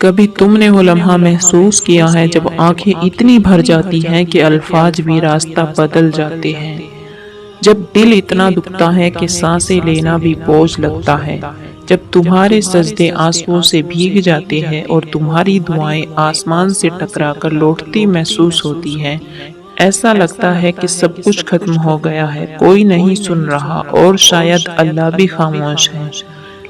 کبھی تم نے وہ لمحہ محسوس کیا ہے جب آنکھیں اتنی بھر جاتی ہیں کہ الفاظ بھی راستہ بدل جاتے ہیں، جب دل اتنا دکھتا ہے کہ سانسیں لینا بھی بوجھ لگتا ہے، جب تمہارے سجدے آنسوؤں سے بھیگ جاتے ہیں اور تمہاری دعائیں آسمان سے ٹکرا کر لوٹتی محسوس ہوتی ہیں، ایسا لگتا ہے کہ سب کچھ ختم ہو گیا ہے، کوئی نہیں سن رہا اور شاید اللہ بھی خاموش ہے۔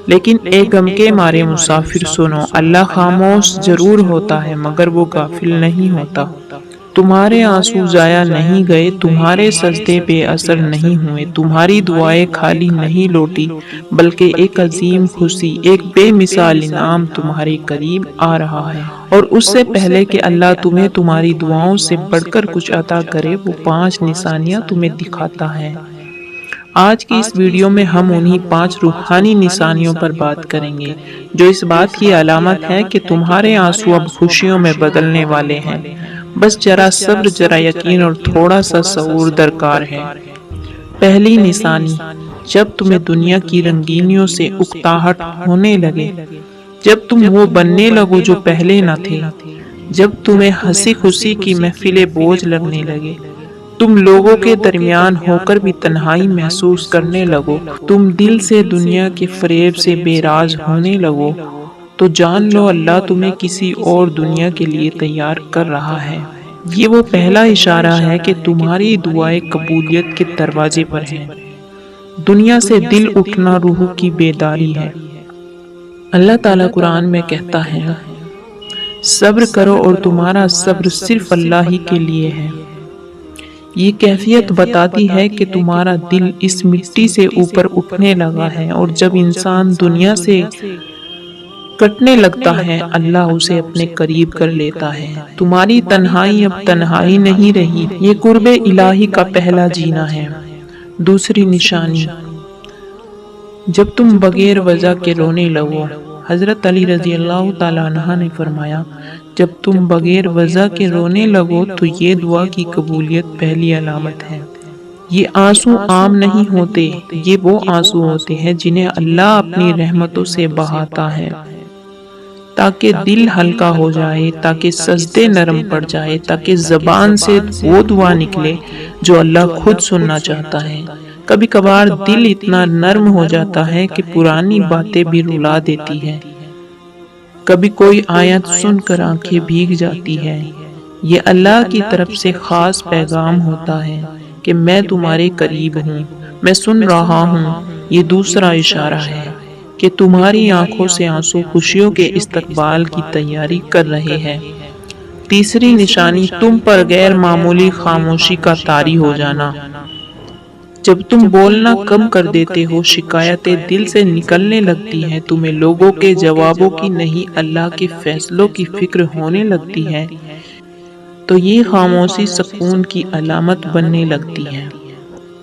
لیکن اے غم کے مارے مسافر سنو، اللہ خاموش ضرور ہوتا ہے مگر وہ غافل نہیں ہوتا۔ تمہارے آنسو ضائع نہیں گئے، تمہارے سجدے بے اثر نہیں ہوئے، تمہاری دعائیں خالی نہیں لوٹی، بلکہ ایک عظیم خوشی، ایک بے مثال انعام تمہارے قریب آ رہا ہے۔ اور اس سے پہلے کہ اللہ تمہیں تمہاری دعاؤں سے بڑھ کر کچھ عطا کرے، وہ 5 نشانیاں تمہیں دکھاتا ہے۔ آج کی اس ویڈیو میں ہم انہی 5 روحانی نشانیوں پر بات کریں گے جو اس بات کی علامت ہے کہ تمہارے آنسو اب خوشیوں میں بدلنے والے ہیں۔ بس ذرا صبر، ذرا یقین اور تھوڑا سا شعور درکار ہے۔ پہلی نشانی، جب تمہیں دنیا کی رنگینیوں سے اکتاہٹ ہونے لگے، جب تم وہ بننے لگو جو پہلے نہ تھے، جب تمہیں ہنسی خوشی کی محفلیں بوجھ لگنے لگے، تم لوگوں کے درمیان ہو کر بھی تنہائی محسوس کرنے لگو، تم دل سے دنیا کے فریب سے بے راز ہونے لگو، تو جان لو اللہ تمہیں کسی اور دنیا کے لیے تیار کر رہا ہے۔ یہ وہ پہلا اشارہ ہے کہ تمہاری دعائیں قبولیت کے دروازے پر ہیں۔ دنیا سے دل اٹھنا روح کی بیداری ہے۔ اللہ تعالیٰ قرآن میں کہتا ہے، صبر کرو اور تمہارا صبر صرف اللہ ہی کے لیے ہے۔ یہ کیفیت بتاتی ہے کہ تمہارا دل اس مٹی سے اوپر اٹھنے لگا ہے، اور جب انسان دنیا سے کٹنے لگتا ہے، اللہ اسے اپنے قریب کر لیتا ہے۔ تمہاری تنہائی اب تنہائی نہیں رہی، یہ قرب الہی کا پہلا جینا ہے۔ دوسری نشانی، جب تم بغیر وجہ کے رونے لگو۔ حضرت علی رضی اللہ تعالیٰ عنہ نے فرمایا، جب تم بغیر وجہ کے رونے لگو تو یہ دعا کی قبولیت پہلی علامت ہے۔ یہ آنسو عام نہیں ہوتے، یہ وہ آنسو ہوتے ہیں جنہیں اللہ اپنی رحمتوں سے بہاتا ہے، تاکہ دل ہلکا ہو جائے، تاکہ سجدے نرم پڑ جائے، تاکہ زبان سے وہ دعا نکلے جو اللہ خود سننا چاہتا ہے۔ کبھی کبھار دل اتنا نرم ہو جاتا ہے کہ پرانی باتیں بھی رلا دیتی ہے، کبھی کوئی آیت سن کر آنکھیں بھیگ جاتی ہے۔ یہ اللہ کی طرف سے خاص پیغام ہوتا ہے کہ میں تمہارے قریب ہوں، میں سن رہا ہوں۔ یہ دوسرا اشارہ ہے کہ تمہاری آنکھوں سے آنسو خوشیوں کے استقبال کی تیاری کر رہے ہیں۔ تیسری نشانی، تم پر غیر معمولی خاموشی کا طاری ہو جانا۔ جب تم بولنا کم کر دیتے ہو، شکایتیں دل سے نکلنے لگتی ہیں، تمہیں لوگوں کے جوابوں کی نہیں اللہ کے فیصلوں کی فکر ہونے لگتی ہے، تو یہ خاموشی سکون کی علامت بننے لگتی ہے۔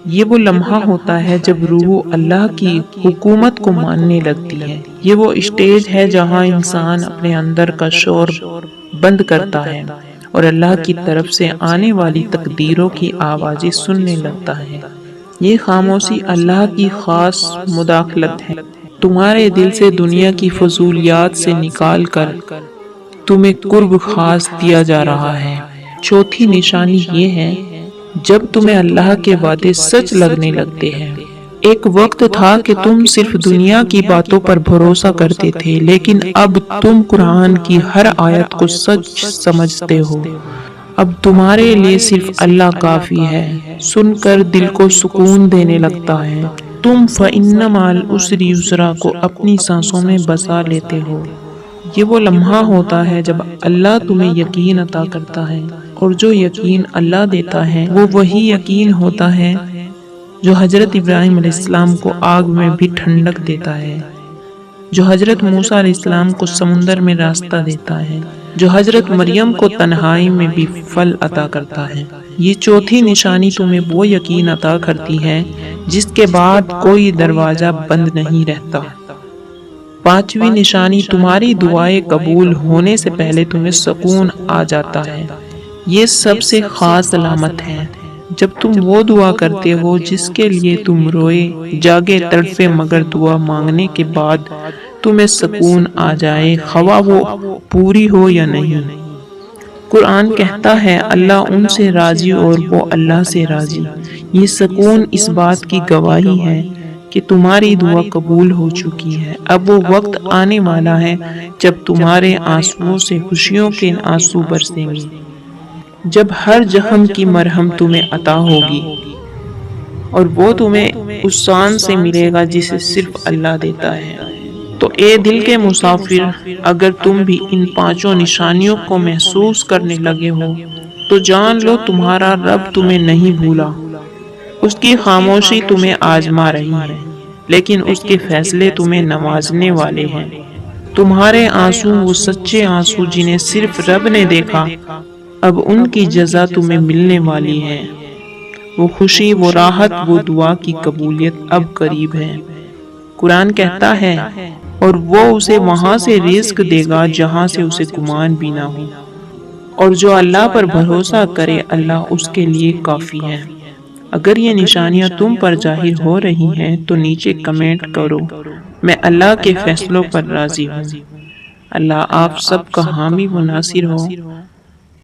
یہ وہ لمحہ ہوتا ہے جب روح اللہ کی حکومت کو ماننے لگتی ہے۔ یہ وہ اسٹیج ہے جہاں انسان اپنے اندر کا شور بند کرتا ہے اور اللہ کی طرف سے آنے والی تقدیروں کی آوازیں سننے لگتا ہے۔ یہ خاموشی اللہ کی خاص مداخلت ہے، تمہارے دل سے دنیا کی فضولیات سے نکال کر تمہیں قرب خاص دیا جا رہا ہے۔ چوتھی نشانی یہ ہے، جب تمہیں اللہ کے وعدے سچ لگنے لگتے ہیں۔ ایک وقت تھا کہ تم صرف دنیا کی باتوں پر بھروسہ کرتے تھے، لیکن اب تم قرآن کی ہر آیت کو سچ سمجھتے ہو۔ اب تمہارے لیے صرف اللہ کافی ہے، سن کر دل کو سکون دینے لگتا ہے۔ تم فَإِنَّ مَعَ الْعُسْرِ يُسْرًا کو اپنی سانسوں میں بسا لیتے ہو۔ یہ وہ لمحہ ہوتا ہے جب اللہ تمہیں یقین عطا کرتا ہے، اور جو یقین اللہ دیتا ہے وہ وہی یقین ہوتا ہے جو حضرت ابراہیم علیہ السلام کو آگ میں بھی ٹھنڈک دیتا ہے، جو حضرت موسیٰ علیہ السلام کو سمندر میں راستہ دیتا ہے، جو حضرت مریم کو تنہائی میں بھی پھل عطا کرتا ہے۔ یہ چوتھی نشانی تمہیں وہ یقین عطا کرتی ہے جس کے بعد کوئی دروازہ بند نہیں رہتا۔ پانچویں نشانی، تمہاری دعائیں قبول ہونے سے پہلے تمہیں سکون آ جاتا ہے۔ یہ سب سے خاص علامت ہے۔ جب تم وہ دعا کرتے ہو جس کے لیے تم روئے جاگے تڑپے، مگر دعا مانگنے کے بعد تمہیں سکون آ جائے خواہ وہ پوری ہو یا نہیں۔ قرآن کہتا ہے اللہ ان سے راضی اور وہ اللہ سے راضی۔ یہ سکون اس بات کی گواہی ہے کہ تمہاری دعا قبول ہو چکی ہے۔ اب وہ وقت آنے والا ہے جب تمہارے آنسوؤں سے خوشیوں کے آنسو برسیں گے، جب ہر زخم کی مرہم تمہیں عطا ہوگی اور وہ تمہیں اس شان سے ملے گا جسے صرف اللہ دیتا ہے۔ تو اے دل کے مسافر، اگر تم بھی ان پانچوں نشانیوں کو محسوس کرنے لگے ہو تو جان لو تمہارا رب تمہیں نہیں بھولا۔ اس کی خاموشی تمہیں آزما رہی ہے، لیکن اس کے فیصلے تمہیں نوازنے والے ہیں۔ تمہارے آنسو وہ سچے آنسو جنہیں صرف رب نے دیکھا، اب ان کی جزا تمہیں ملنے والی ہے۔ وہ خوشی، وہ راحت، وہ دعا کی قبولیت اب قریب ہے۔ قرآن کہتا ہے اور وہ اسے وہاں سے رزق دے گا جہاں سے اسے گمان بھی نہ ہو، اور جو اللہ پر بھروسہ کرے اللہ اس کے لیے کافی ہے۔ اگر یہ نشانیاں تم پر ظاہر ہو رہی ہیں تو نیچے کمنٹ کرو میں اللہ کے فیصلوں پر راضی ہوں۔ اللہ آپ سب کا حامی و ناصر ہو۔